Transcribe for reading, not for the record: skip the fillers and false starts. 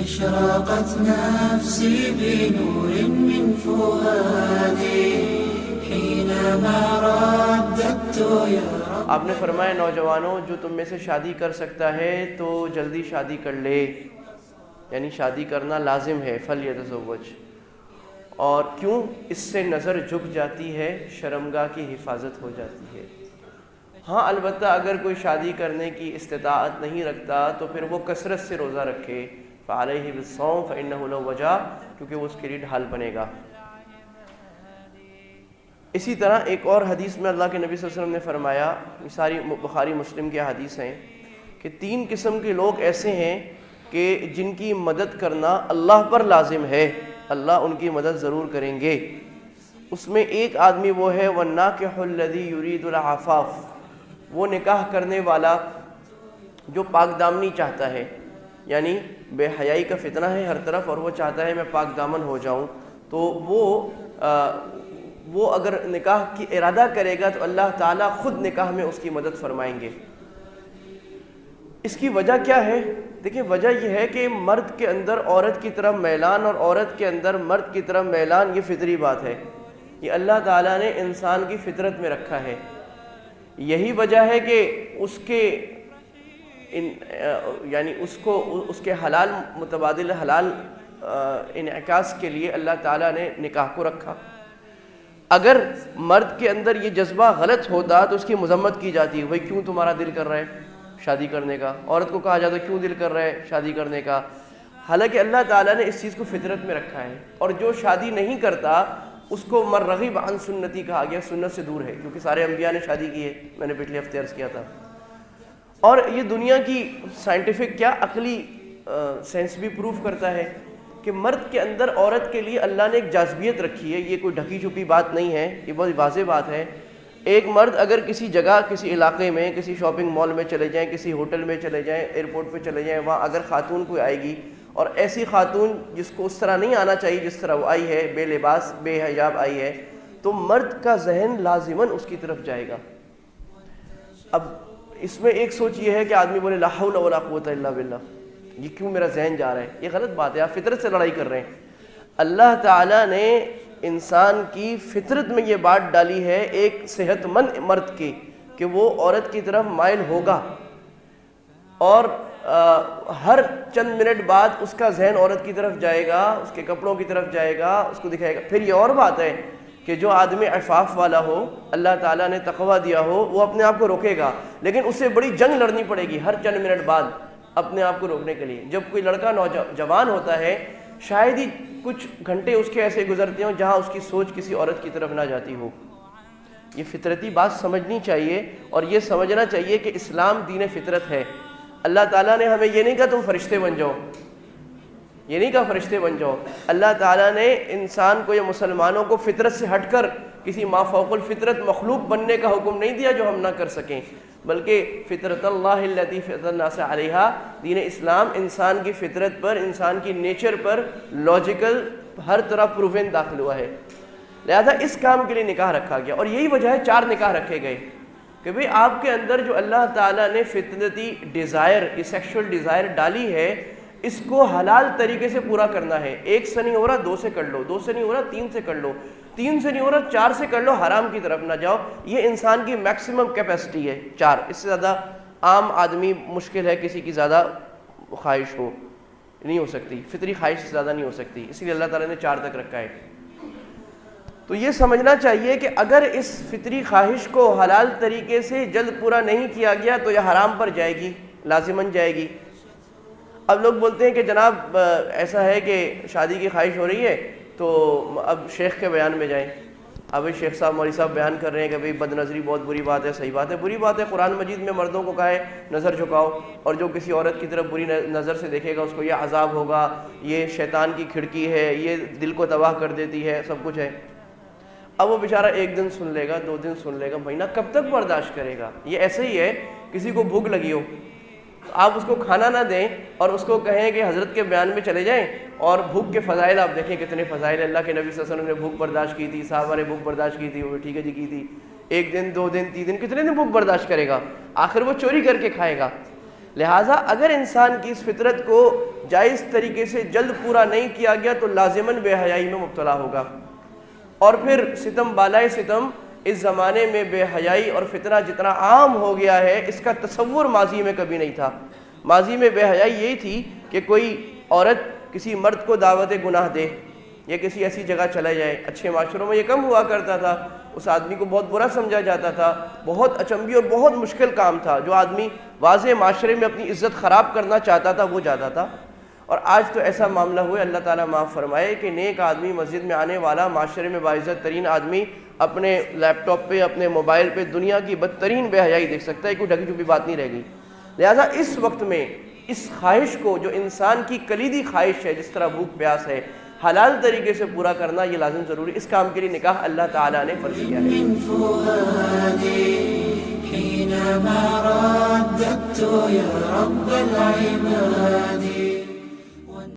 أشرقت نفسي بنور من فؤادي حينما رددت يا رب. آپ نے فرمایا نوجوانوں جو تم میں سے شادی کر سکتا ہے تو جلدی شادی کر لے، یعنی شادی کرنا لازم ہے، فلیتزوج. اور کیوں؟ اس سے نظر جھک جاتی ہے، شرمگاہ کی حفاظت ہو جاتی ہے. ہاں البتہ اگر کوئی شادی کرنے کی استطاعت نہیں رکھتا تو پھر وہ کثرت سے روزہ رکھے، فعلیہ بالصوم فإنہ لہ وجا، کیونکہ وہ اس کے لیے ڈھال بنے گا. اسی طرح ایک اور حدیث میں اللہ کے نبی صلی اللہ علیہ وسلم نے فرمایا، یہ ساری بخاری مسلم کی حدیث ہیں، کہ 3 قسم کے لوگ ایسے ہیں کہ جن کی مدد کرنا اللہ پر لازم ہے، اللہ ان کی مدد ضرور کریں گے. اس میں ایک آدمی وہ ہے وَالنَّاكِحُ الَّذِي يُرِيدُ الْعَفَافَ، وہ نکاح کرنے والا جو پاک دامنی چاہتا ہے، یعنی بے حیائی کا فتنہ ہے ہر طرف اور وہ چاہتا ہے میں پاک دامن ہو جاؤں، تو وہ اگر نکاح کی ارادہ کرے گا تو اللہ تعالیٰ خود نکاح میں اس کی مدد فرمائیں گے. اس کی وجہ کیا ہے؟ دیکھیں وجہ یہ ہے کہ مرد کے اندر عورت کی طرف میلان اور عورت کے اندر مرد کی طرف میلان یہ فطری بات ہے، یہ اللہ تعالیٰ نے انسان کی فطرت میں رکھا ہے. یہی وجہ ہے کہ اس کے یعنی اس کو اس کے حلال متبادل حلال انعکاس کے لیے اللہ تعالیٰ نے نکاح کو رکھا. اگر مرد کے اندر یہ جذبہ غلط ہوتا تو اس کی مذمت کی جاتی ہے، بھائی کیوں تمہارا دل کر رہا ہے شادی کرنے کا. عورت کو کہا جاتا ہے کیوں دل کر رہا ہے شادی کرنے کا. حالانکہ اللہ تعالیٰ نے اس چیز کو فطرت میں رکھا ہے، اور جو شادی نہیں کرتا اس کو من رغب عن سنتی کہا گیا، سنت سے دور ہے، کیونکہ سارے انبیاء نے شادی کی ہے، میں نے پچھلے ہفتے عرض کیا تھا. اور یہ دنیا کی سائنٹیفک کیا عقلی سائنس بھی پروف کرتا ہے کہ مرد کے اندر عورت کے لیے اللہ نے ایک جاذبیت رکھی ہے. یہ کوئی ڈھکی چھپی بات نہیں ہے، یہ بہت واضح بات ہے. ایک مرد اگر کسی جگہ کسی علاقے میں کسی شاپنگ مال میں چلے جائیں، کسی ہوٹل میں چلے جائیں، ایئرپورٹ پہ چلے جائیں، وہاں اگر خاتون کوئی آئے گی اور ایسی خاتون جس کو اس طرح نہیں آنا چاہیے جس طرح وہ آئی ہے، بے لباس بے حجاب آئی ہے، تو مرد کا ذہن لازماً اس کی طرف جائے گا. اب اس میں ایک سوچ یہ ہے کہ آدمی بولے لا حول ولا قوت الا باللہ، یہ کیوں میرا ذہن جا رہا ہے؟ یہ غلط بات ہے، آپ فطرت سے لڑائی کر رہے ہیں. اللہ تعالیٰ نے انسان کی فطرت میں یہ بات ڈالی ہے ایک صحت مند مرد کی کہ وہ عورت کی طرف مائل ہوگا، اور ہر چند منٹ بعد اس کا ذہن عورت کی طرف جائے گا، اس کے کپڑوں کی طرف جائے گا، اس کو دکھائے گا. پھر یہ اور بات ہے کہ جو آدمی عفاف والا ہو، اللہ تعالیٰ نے تقویٰ دیا ہو، وہ اپنے آپ کو روکے گا، لیکن اسے بڑی جنگ لڑنی پڑے گی ہر چند منٹ بعد اپنے آپ کو روکنے کے لیے. جب کوئی لڑکا نوجوان ہوتا ہے، شاید ہی کچھ گھنٹے اس کے ایسے گزرتے ہوں جہاں اس کی سوچ کسی عورت کی طرف نہ جاتی ہو. یہ فطرتی بات سمجھنی چاہیے، اور یہ سمجھنا چاہیے کہ اسلام دین فطرت ہے. اللہ تعالیٰ نے ہمیں یہ نہیں کہا تم فرشتے بن جاؤ، یہ نہیں کہا فرشتے بن جاؤ. اللہ تعالیٰ نے انسان کو یا مسلمانوں کو فطرت سے ہٹ کر کسی ما فوق الفطرت مخلوق بننے کا حکم نہیں دیا جو ہم نہ کر سکیں، بلکہ فطرت اللہ التی فطر الناس علیہا، دین اسلام انسان کی فطرت پر، انسان کی نیچر پر لاجیکل ہر طرح پروون داخل ہوا ہے. لہذا اس کام کے لیے نکاح رکھا گیا، اور یہی وجہ ہے 4 نکاح رکھے گئے کہ بھئی آپ کے اندر جو اللہ تعالیٰ نے فطرتی ڈیزائر، یہ سیکشول ڈیزائر ڈالی ہے، اس کو حلال طریقے سے پورا کرنا ہے. 1 سے نہیں ہو رہا 2 سے کر لو، 2 سے نہیں ہو رہا 3 سے کر لو، 3 سے نہیں ہو رہا 4 سے کر لو، حرام کی طرف نہ جاؤ. یہ انسان کی میکسیمم کیپیسٹی ہے 4، اس سے زیادہ عام آدمی مشکل ہے کسی کی زیادہ خواہش ہو، نہیں ہو سکتی، فطری خواہش سے زیادہ نہیں ہو سکتی، اس لیے اللہ تعالیٰ نے 4 تک رکھا ہے. تو یہ سمجھنا چاہیے کہ اگر اس فطری خواہش کو حلال طریقے سے جلد پورا نہیں کیا گیا تو یہ حرام پر جائے گی، لازماً جائے گی. اب لوگ بولتے ہیں کہ جناب ایسا ہے کہ شادی کی خواہش ہو رہی ہے تو اب شیخ کے بیان میں جائیں. اب شیخ صاحب مولوی صاحب بیان کر رہے ہیں کہ بھئی بد نظری بہت بری بات ہے. صحیح بات ہے، بری بات ہے. قرآن مجید میں مردوں کو کہا ہے نظر جھکاؤ، اور جو کسی عورت کی طرف بری نظر سے دیکھے گا اس کو یہ عذاب ہوگا، یہ شیطان کی کھڑکی ہے، یہ دل کو تباہ کر دیتی ہے، سب کچھ ہے. اب وہ بیچارہ 1 دن سن لے گا، 2 دن سن لے گا، مہینہ کب تک برداشت کرے گا؟ یہ ایسے ہی ہے کسی کو بھوک لگی ہو، آپ اس کو کھانا نہ دیں اور اس کو کہیں کہ حضرت کے بیان میں چلے جائیں، اور بھوک کے فضائل آپ دیکھیں کتنے فضائل. اللہ کے نبی صلی اللہ علیہ وسلم نے بھوک برداشت کی تھی، صحابہ نے بھوک برداشت کی تھی، وہ ٹھیک ہے جی کی تھی. 1 دن 2 دن 3 دن کتنے دن بھوک برداشت کرے گا؟ آخر وہ چوری کر کے کھائے گا. لہٰذا اگر انسان کی اس فطرت کو جائز طریقے سے جلد پورا نہیں کیا گیا تو لازماً بے حیائی میں مبتلا ہوگا، اور پھر ستم بالائے ستم اس زمانے میں بے حیائی اور فتنہ جتنا عام ہو گیا ہے اس کا تصور ماضی میں کبھی نہیں تھا۔ ماضی میں بے حیائی یہی تھی کہ کوئی عورت کسی مرد کو دعوت گناہ دے یا کسی ایسی جگہ چلا جائے۔ اچھے معاشروں میں یہ کم ہوا کرتا تھا، اس آدمی کو بہت برا سمجھا جاتا تھا، بہت اچنبھی اور بہت مشکل کام تھا۔ جو آدمی واضح معاشرے میں اپنی عزت خراب کرنا چاہتا تھا وہ جاتا تھا، اور آج تو ایسا معاملہ ہوا، اللہ تعالیٰ معاف فرمائے، کہ نیک آدمی مسجد میں آنے والا معاشرے میں باعزت ترین آدمی اپنے لیپ ٹاپ پہ اپنے موبائل پہ دنیا کی بدترین بے حیائی دیکھ سکتا ہے، کوئی ڈھکی چھپی بات نہیں رہ گئی۔ لہٰذا اس وقت میں اس خواہش کو جو انسان کی کلیدی خواہش ہے، جس طرح بھوک پیاس ہے، حلال طریقے سے پورا کرنا یہ لازم ضروری۔ اس کام کے لیے نکاح اللہ تعالیٰ نے فرض کیا ہے۔ من فؤادي حينما رددت يا رب العباد